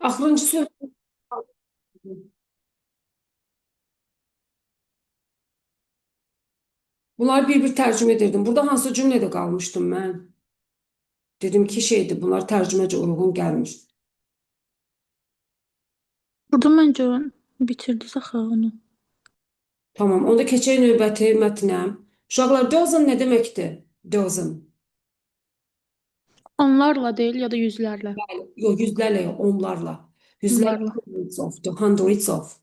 Axırıncı söz. Bunlar bir tərcümə edirdim. Burada hansı cümlədə qalmışdım mən? Dedim ki şeydi, bunlar tərcüməcə uyğun gəlmiş. Burada məncə bitirdi axı onu. Tamam, onda keçək növbəti mətnə. Uşaqlar, dozen nə deməkdir? Dozen. Onlarla deyil ya da yüzlərlə. Yox, yüzlərlə, yox, onlarla. Yüzlərlə, Onlarla. hundreds of, the hundreds of.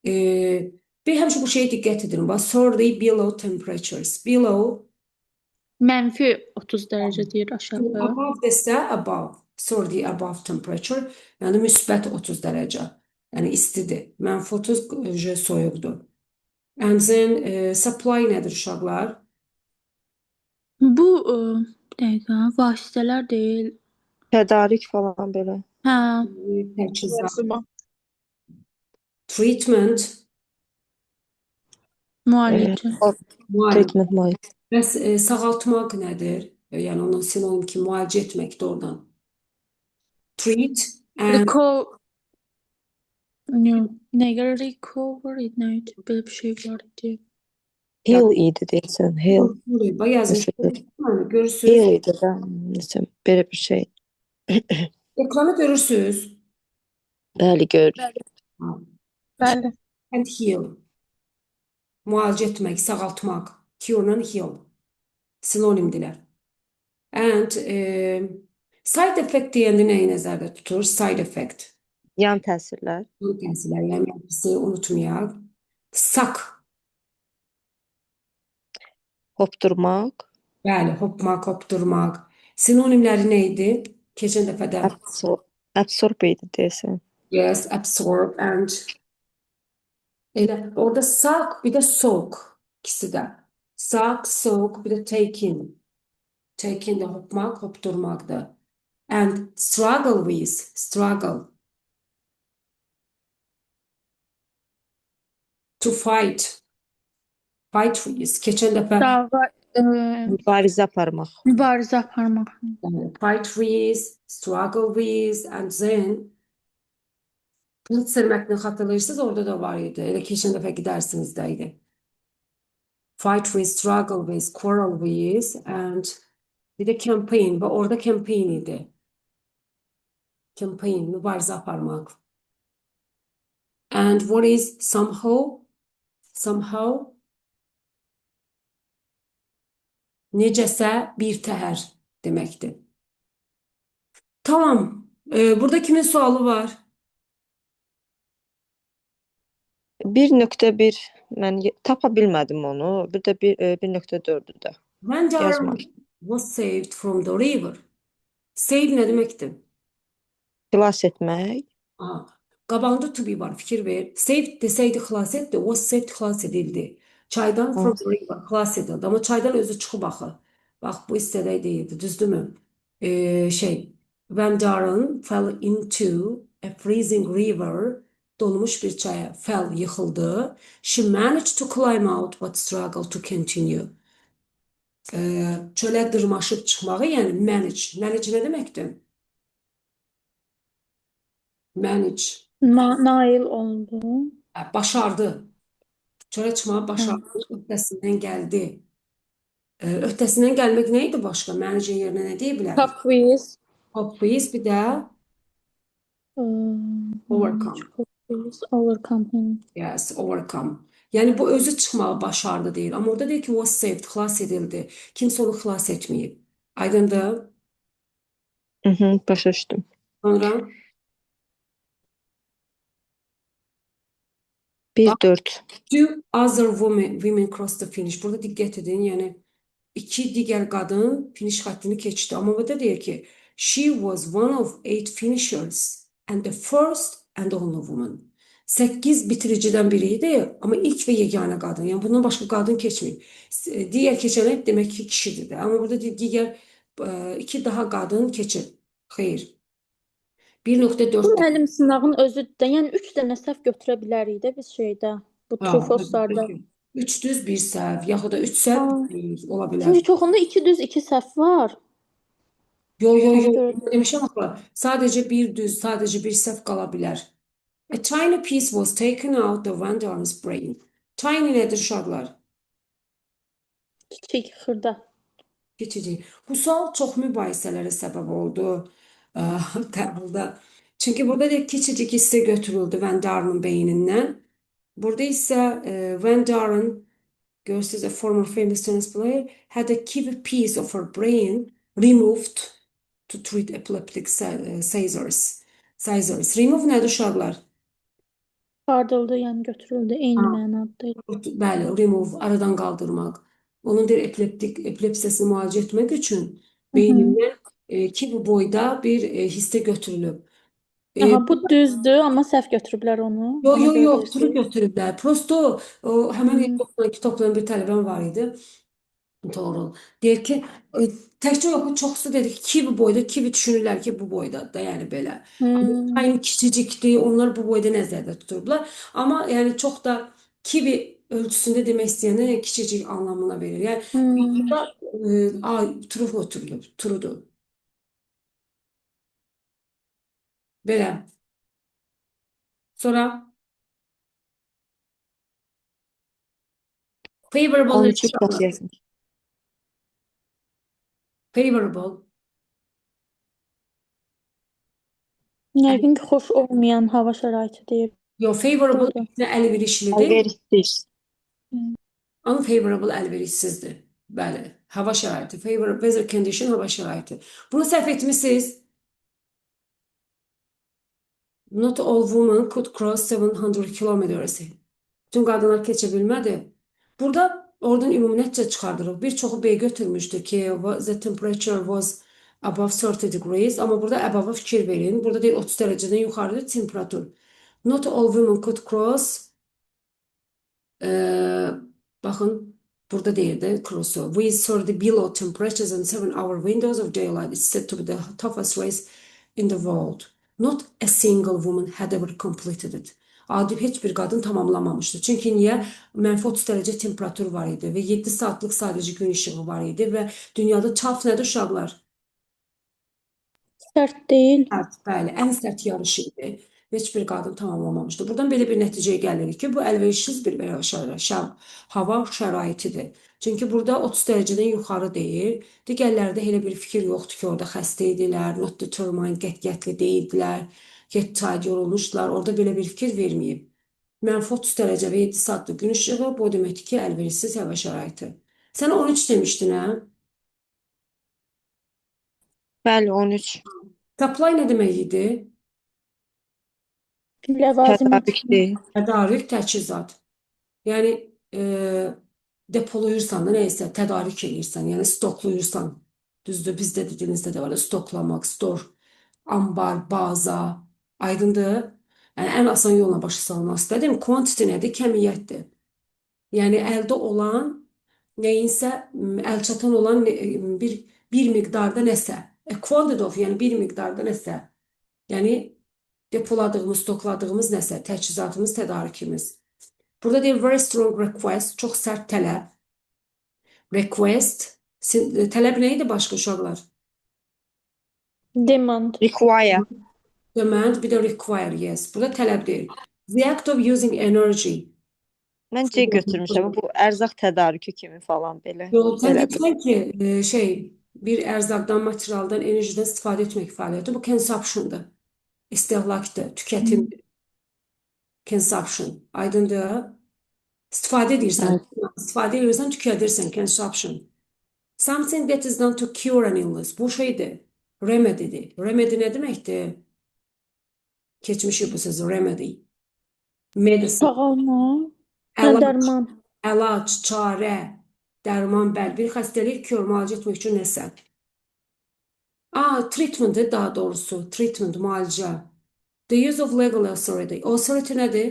Ee, bir həmişə bu şeyə diqqət edin. Bax, sorry, below temperatures. Below, Mənfi 30 dərəcə deyir aşağı. above desə, above. Sorry, above temperature. Yəni müsbət 30 dərəcə. Yəni istidir. Mənfi 30 soyuqdur. And then supply nədir uşaqlar? Bu bir dəqiqə, vasitələr deyil. Tədarik falan belə. Hə, Təchizat. Yazma. Treatment. müalicə. Treatment müalicə. Bəs sağaltmaq nədir? Yəni onun sinonim ki, müalicə etməkdir oradan. Treat and Nə görə recovery nə idi? Belə bir şey var idi. Heal idi deyəsən. Heal. Bax yazmış. Məsələn. Görürsünüz. Heal idi də. Məsələn, belə bir şey. Ekranı görürsünüz. Bəli, görürük. Bəli. And heal. Müalicə etmək, sağaltmaq. Cure-dan heal. Sinonimdirlər. And side effect deyəndə nəyi nəzərdə tutur? Side effect. Yan təsirlər. Yan təsirlər, yəni bizi unutmayaq. Suck. Hopdurmaq. Bəli, hopmaq, hopdurmaq. Sinonimləri nə idi? Keçən dəfədə. Absorb idi deyəsən. Yes, absorb and elə orada suck, bir də soak ikisi də. Suck, soak, bir də take in. Take in də hopmaq, hopdurmaqdır. And struggle with, struggle. To fight. Fight with. Keçən dəfə Dava Mübarizə aparmaq. mübarizə aparmaq. fight with, struggle with, and then Pulitzer mətnini xatırlayırsınız, orada da var idi. Elə keçən dəfə gidersiniz də idi. Fight with, struggle with, quarrel with, and bir de campaign. Və orada campaign idi. Campaign, mübarizə aparmaq. And what is somehow? Somehow necəsə bir təhər deməkdir. Tamam. Burada kimin sualı var? 1.1 mən tapa bilmədim onu. Bir də 1.4-ü də. When Darren Yazmamış. was saved from the river. Save nə deməkdir? Xilas etmək. Qabağında to be var, fikir ver. Saved desəydi xilas etdi, was saved xilas edildi. Çaydan from the river xilas edildi. Amma çaydan özü çıxıb axı. Bax, bu hissədə deyildi, düzdürmü? When Darren fell into a freezing river, donmuş bir çaya, fell, yıxıldı. She managed to climb out but struggled to continue. Çölə dırmaşıb çıxmağı, yəni manage. Manage nə deməkdir? Manage. Nail oldu. Başardı. Çölə çıxmağı başardı. Öhdəsindən gəldi. Öhdəsindən gəlmək nə idi başqa? Manage yerinə nə deyə bilərik? Top with. Cope with, bir də overcome. Overcome. Yes, overcome. Yəni bu özü çıxmağı başardı deyil. Amma orada deyir ki, was saved, xilas edildi. Kimsə onu xilas etməyib. Aydındır? Başa düşdüm. Sonra 1.4. two other women crossed the finish. Burada diqqət edin, yəni iki digər qadın finish xəttini keçdi. Amma burada deyir ki, she was one of 8 finishers and the first and only woman. 8 bitiricidən biri idi, amma ilk və yeganə qadın. Yəni bundan başqa qadın keçməyib. Digər keçənlər demək ki, kişidir də. Amma burada digər iki daha qadın keçib. Xeyr. 1.4. Bu müəllim sınağın özü də, yəni 3 dənə səhv götürə bilərik də biz şeydə, bu trufoslarda. 3 düz 1 səhv, yaxud da 3 səhv ola bilər. Çünki çoxunda 2 düz 2 səhv var. Yo yo Ona yo görə demişəm axı. Sadece bir düz, sadece bir səhv qala bilər. A tiny piece was taken out the vendor's brain. Tiny nedir uşaqlar? kiçik xırda. Keçəcək. Bu sual çox mübahisələrə səbəb oldu Tərhalda. Çünki burada da küçücük hissə götürüldü Van Darn'ın beynindən. Burada isə Van Darn, görürsünüz, a former famous tennis player, had a key piece of her brain removed to treat epileptic seizures. Seizures. Remove nədir uşaqlar? Çıxardıldı, yəni götürüldü. Eyni Ha, mənada. bəli, remove, aradan qaldırmaq. Onun bir epilepsiyasını müalicə etmək üçün Hı -hı. beynindən iki boyda bir hissə götürülüb. Aha, bu düzdür, amma səhv götürüblər onu. Yo Ona yo görə yo, turu deyirsiniz. götürüblər. Prosto o həmin Hı. kitabların bir tələbəm var idi. Doğru. Deyir ki, təkcə yox, çoxsu dedi ki, kivi boyda, kivi düşünürlər ki, bu boydadır da, yəni belə. Amma Hmm. aynı kiçicikdir, onlar bu boyda nəzərdə tutublar. Amma yəni çox da kivi ölçüsündə demək istəyəndə kiçicik anlamına verir. Yəni Hmm. burada turu götürülüb, turudur. Belə. Sonra favorable 13 uşaqlar. yazmış. Favorable. Yəqin ki, xoş olmayan hava şəraiti deyib. Yo, favorable Doğru. əlverişlidir. Əlverişsiz. Unfavorable əlverişsizdir. Bəli. Hava şəraiti. Favorable weather condition hava şəraiti. Bunu səhv etmisiniz. Not all women could cross 700 kilometers. Bütün qadınlar keçə bilmədi. Burada oradan ümumi nəticə çıxardırıq. Bir çoxu B götürmüşdü ki, the temperature was above 30 degrees. Amma burada above fikir verin. Burada deyil 30 dərəcədən yuxarıdır temperatur. Not all women could cross. Baxın, burada deyir də crossu. We saw the below temperatures and 7-hour windows of daylight. It's said to be the toughest race in the world. Not a single woman had ever completed it. Adi heç bir qadın tamamlamamışdı. Çünki niyə? Mənfi 30 dərəcə temperatur var idi və 7 saatlıq sadəcə gün işığı var idi və dünyada tough nədir uşaqlar? Sərt deyil. Sərt, bəli, ən sərt yarış idi. Heç bir qadın tamamlamamışdı. Buradan belə bir nəticəyə gəlirik ki, bu əlverişsiz bir hava şəraitidir. Çünki burada 30 dərəcədən yuxarı deyil. Digərlərdə elə bir fikir yoxdur ki, orada xəstə idilər, not determined, qətiyyətli deyildilər, get tired yorulmuşdular. Orada belə bir fikir verməyib. Mənfi 30 dərəcə və 7 saatlıq gün işığı bu deməkdir ki, əlverişsiz hava şəraiti. Sən 13 demişdin, hə? Bəli, 13. Supply nə demək idi? Ləvazım Tədarükdür. Tədarük, təchizat. Yəni depoluyursan da nəysə, tədarük edirsən, yəni stokluyursan. Düzdür, bizdə də dilimizdə də var, stoklamaq, store, ambar, baza. Aydındır? Yəni ən asan yolla başa salmaq istədim. Quantity nədir? Kəmiyyətdir. Yəni əldə olan nəyinsə əlçatan olan bir miqdarda nəsə. A quantity of, yəni bir miqdarda nəsə. Yəni depoladığımız, stokladığımız nəsə, təchizatımız, tədarükümüz. Burada deyir very strong request, çox sərt tələb. Request, tələb nə idi başqa uşaqlar? demand. Require. Demand, bir də require, yes. Burada tələb deyil. The act of using energy. Mən C götürmüşəm. Bu ərzaq tədarükü kimi falan belə. Yox, sən Belə bir. deyirsən ki, bir ərzaqdan, materialdan, enerjiden istifadə etmək fəaliyyəti bu consumption'dır. İstehlakdır, tüketimdir. Consumption. Aydındır? İstifadə edirsən. İstifadə edirsən, tükədirsən. Consumption. Something that is done to cure an illness. Bu şeydir. Remedy'dir. Remedy nə deməkdir? Keçmişi bu söz. Remedy. Medicine. Sağalma. Əlac. Dərman. Əlac, çarə, dərman, bəli. Bir xəstəlik cure, müalicə etmək üçün nəsə. Treatment'dir daha doğrusu. Treatment, müalicə. The use of legal authority. Authority nədir?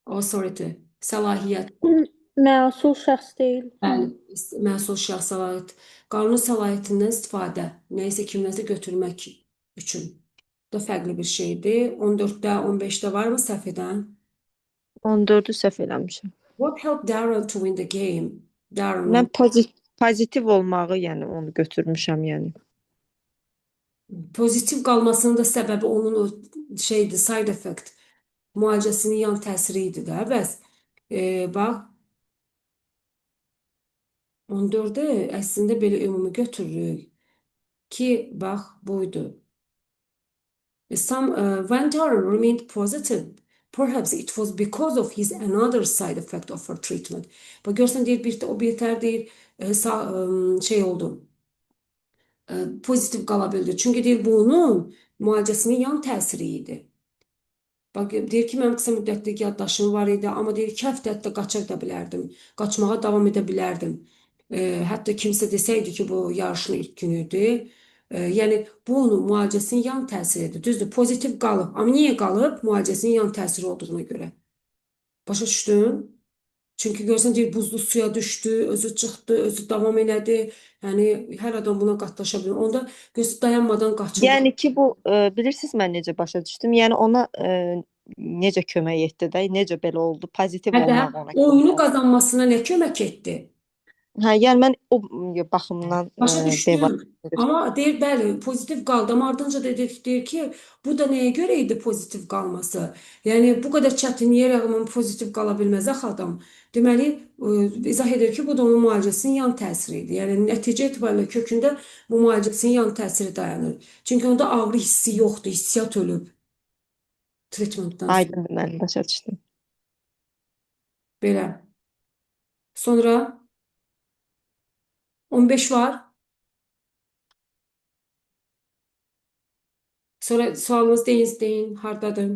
Authority. Səlahiyyət. Məsul şəxs deyil. Bəli, məsul şəxs səlahiyyət. Qanun səlahiyyətindən istifadə, nəyisə kimləsə götürmək üçün. Bu da fərqli bir şeydir. 14-də, 15-də varmı səhv edən? 14-ü səhv eləmişəm. What helped Darren to win the game? Darren. Mən Pozitiv olmağı, yəni onu götürmüşəm, yəni. Pozitiv qalmasının da səbəbi onun o şeydir, side effect. Müalicəsinin yan təsiri idi də. Bəs bax 14-ü əslində belə ümumi götürürük ki, bax buydu. When Tara remained positive, perhaps it was because of his another side effect of her treatment. Bak görsən deyir bir o birtər deyir şey oldu. Pozitiv qala bildi. Çünki deyir bu onun müalicəsinin yan təsiri idi. Bak deyir ki, mənim qısa müddətli yaddaşım var idi, amma deyir 2 həftə hətta qaça da bilərdim. Qaçmağa davam edə bilərdim. Hətta kimsə desəydi ki, bu yarışın ilk günüdür. Yəni bu onun müalicəsinin yan təsiridir. Düzdür, pozitiv qalıb. Amma niyə qalıb? Müalicəsinin yan təsiri olduğuna görə. Başa düşdün? Çünki görsən deyir buzlu suya düşdü, özü çıxdı, özü davam elədi. Yəni hər adam buna qatlaşa bilir. Onda gözü dayanmadan qaçırdı. Yəni ki, bu bilirsiniz mən necə başa düşdüm? Yəni ona necə kömək etdi də, necə belə oldu? Pozitiv Hə də olmaq ona oyunu kömək. qazanmasına nə kömək etdi? Hə, yəni mən o baxımdan Başa devam düşdün. edir. Amma deyir bəli, pozitiv qaldı. Amma ardınca da deyir ki, bu da nəyə görə idi pozitiv qalması? Yəni bu qədər çətinliyə rəğmən pozitiv qala bilməz axı adam. Deməli, izah edir ki, bu da onun müalicəsinin yan təsiri idi. Yəni nəticə etibarilə kökündə bu müalicəsinin yan təsiri dayanır. Çünki onda ağrı hissi yoxdur, hissiyat ölüb treatmentdən sonra. Aydındır, mən başa düşdüm. Belə. Sonra 15 var. Sonra sualınız deyin, hardadır?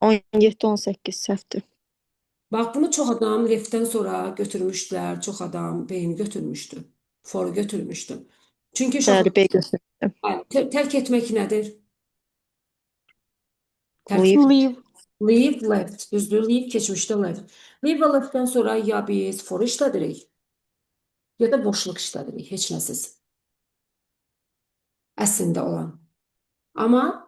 17-18 səhvdir. Bak bunu çok adam reften sonra götürmüşler. Çok adam beyin götürmüştü. For götürmüştü. Çünkü Bəli, B götürdüm. terk etmek nedir? Leave. Leave. Leave left. Düzdür. Leave geçmişte left. Leave ve left'ten sonra ya biz for işlədirik ya da boşluq işlədirik. Heç nəsiz. Əslində olan. Amma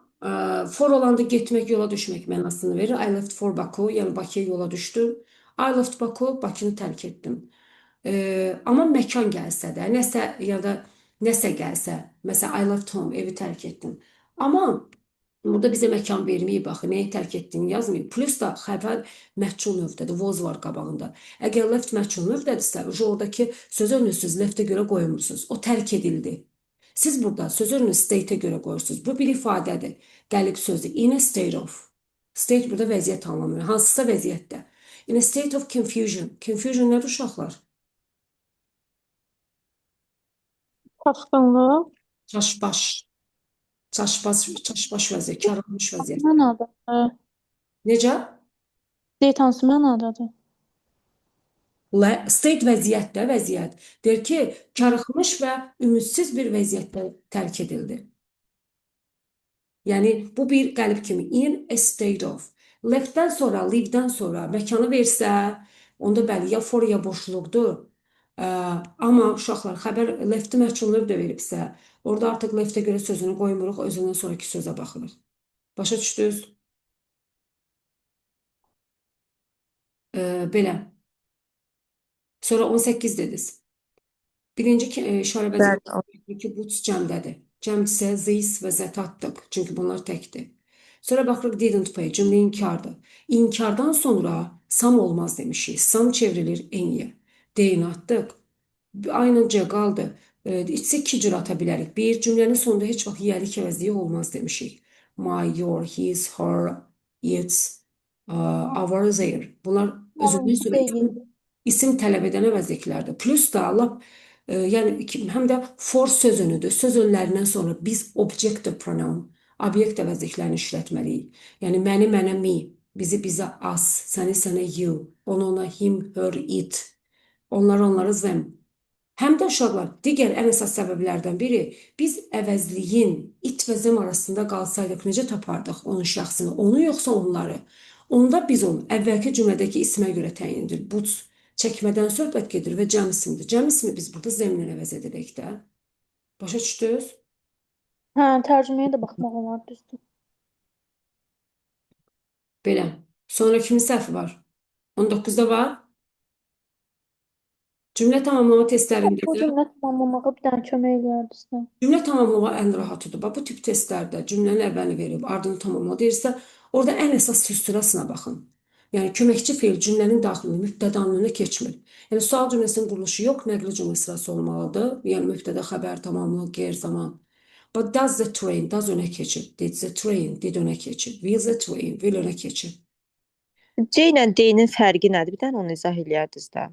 for olanda getmək, yola düşmək mənasını verir. I left for Baku, yəni Bakıya yola düşdüm. I left Baku, Bakını tərk etdim. Amma məkan gəlsə də, nəsə ya da nəsə gəlsə, məsələn I left home, evi tərk etdim. Amma burada bizə məkan verməyib, baxı, nəyi tərk etdiyini yazmayıb. Plus da xəbər məhcul növdədir, was var qabağında. Əgər left məhcul növdədirsə, oradakı söz önünüzsüz leftə görə qoyursunuz. O tərk edildi. Siz burada söz önünü state'e göre koyursunuz. Bu bir ifadədir. Gəlib sözdür. In a state of. State burada vəziyyət anlamıyor. Hansısa vəziyyətdə. In a state of confusion. Confusion nədir uşaqlar? Çaşqınlıq. Çaşbaş. Çaşbaş vəziyyət. Karılmış vəziyyət. Mənadadır. Necə? Deyir hansı mənadadır? State vəziyyətdə vəziyyət. Der ki, karıxmış və ümidsiz bir vəziyyətdə tərk edildi. Yəni bu bir qəlib kimi in a state of. Left'dən sonra, leave-dən sonra məkanı versə, onda bəli ya for ya boşluqdur. Amma uşaqlar xəbər left-i məhcul növ də veribsə, orada artıq left-ə görə sözünü qoymuruq, özündən sonraki sözə baxırıq. Başa düşdünüz? Belə. Sonra 18 dediniz. Birinci işarə vəzifəsi ki, bu cəmdədir. Cəmdirsə this və that atdıq. Çünki bunlar təkdir. Sonra baxırıq didn't pay. Cümlə inkardır. İnkardan sonra some olmaz demişik. Some çevrilir enyə. Deyin atdıq. Aynen C qaldı. İçsə iki cür ata bilərik. Bir, cümlənin sonunda heç vaxt yiyəlik əvəzliyi olmaz demişik. My, your, his, her, its, our, their. Bunlar özündən sonra isim tələb edən əvəzliklərdir. Plus da lap yəni həm də for sözünüdür. Söz önlərindən sonra biz objective pronoun, obyekt əvəzliklərini işlətməliyik. Yəni məni, mənə, me, bizi, bizə, us, səni, sənə, you, onu, ona, him, her, it, onlara, them. Həm də uşaqlar, digər ən əsas səbəblərdən biri, biz əvəzliyin it və them arasında qalsaydıq, necə tapardıq onun şəxsini, onu yoxsa onları? Onda biz onu əvvəlki cümlədəki ismə görə təyindir. Bu çəkmədən söhbət gedir və cəm ismidir. Cəm ismi biz burada zemlə əvəz edirik də. Başa düşdünüz? Hə, tərcüməyə də baxmaq olar, düzdür. Belə. Sonra kimin səhvi var? 19-da var. Cümlə tamamlama testlərində Bu də cümlə tamamlamağa bir dənə kömək eləyərdinizsə. cümlə tamamlama ən rahatıdır. Bax, bu tip testlərdə cümlənin əvvəlini verib, ardını tamamla deyirsə, orada ən əsas söz sırasına baxın. Yəni köməkçi feil cümlənin daxilində mübtəda anlamına keçmir. Yəni sual cümləsinin quruluşu yox, nəqli cümlə sırası olmalıdır. Yəni mübtəda, xəbər, tamamlıq, geyr zaman. But does the train, does öne keçib. Did the train, did öne keçib. Will the train, will öne keçib. C ilə D-nin fərqi nədir? Bir dənə onu izah eləyərdiniz də.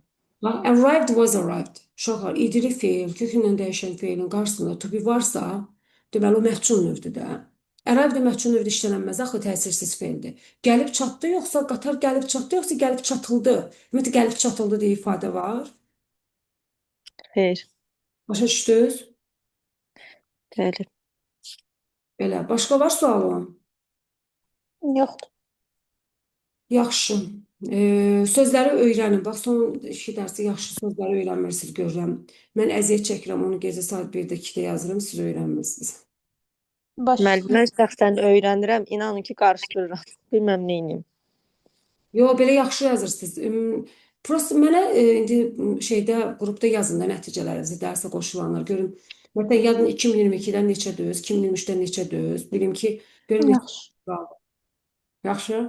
Bax, arrived was arrived. Uşaqlar, idili feil, kökündən dəyişən feilin qarşısında to be varsa, deməli o məhcul növdür də. Arrived məhcul növdə işlənməz, axı təsirsiz feildir. Gəlib çatdı, yoxsa qatar gəlib çatdı, yoxsa gəlib çatıldı. Ümumiyyətlə, gəlib çatıldı deyə ifadə var. Xeyr. Başa düşdünüz? Bəli. Belə. Başqa var sualın? Yoxdur. Yaxşı. Sözləri öyrənin. Bax, son 2 dərsi yaxşı sözləri öyrənmirsiniz, görürəm. Mən əziyyət çəkirəm, onu gecə saat 1-də 2-də yazıram, siz öyrənmirsiniz. Müəllim, mən şəxsən öyrənirəm, inanın ki, qarışdırıram. Bilməm neyniyim. Yo, belə yaxşı yazırsınız. Prosta mənə indi şeydə qrupda yazın da nəticələrinizi dərsə qoşulanlar görüm. Məsələn, yazın 2022-dən neçə düz, 2023-dən neçə düz. Bilim ki, görüm neçə Yaxşı. qaldı. Yaxşı?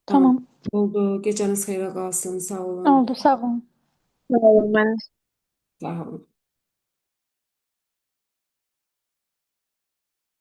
Tamam. Oldu. Gecəniz xeyrə qalsın. Sağ olun. Oldu, sağ olun. Mən Sağ olun.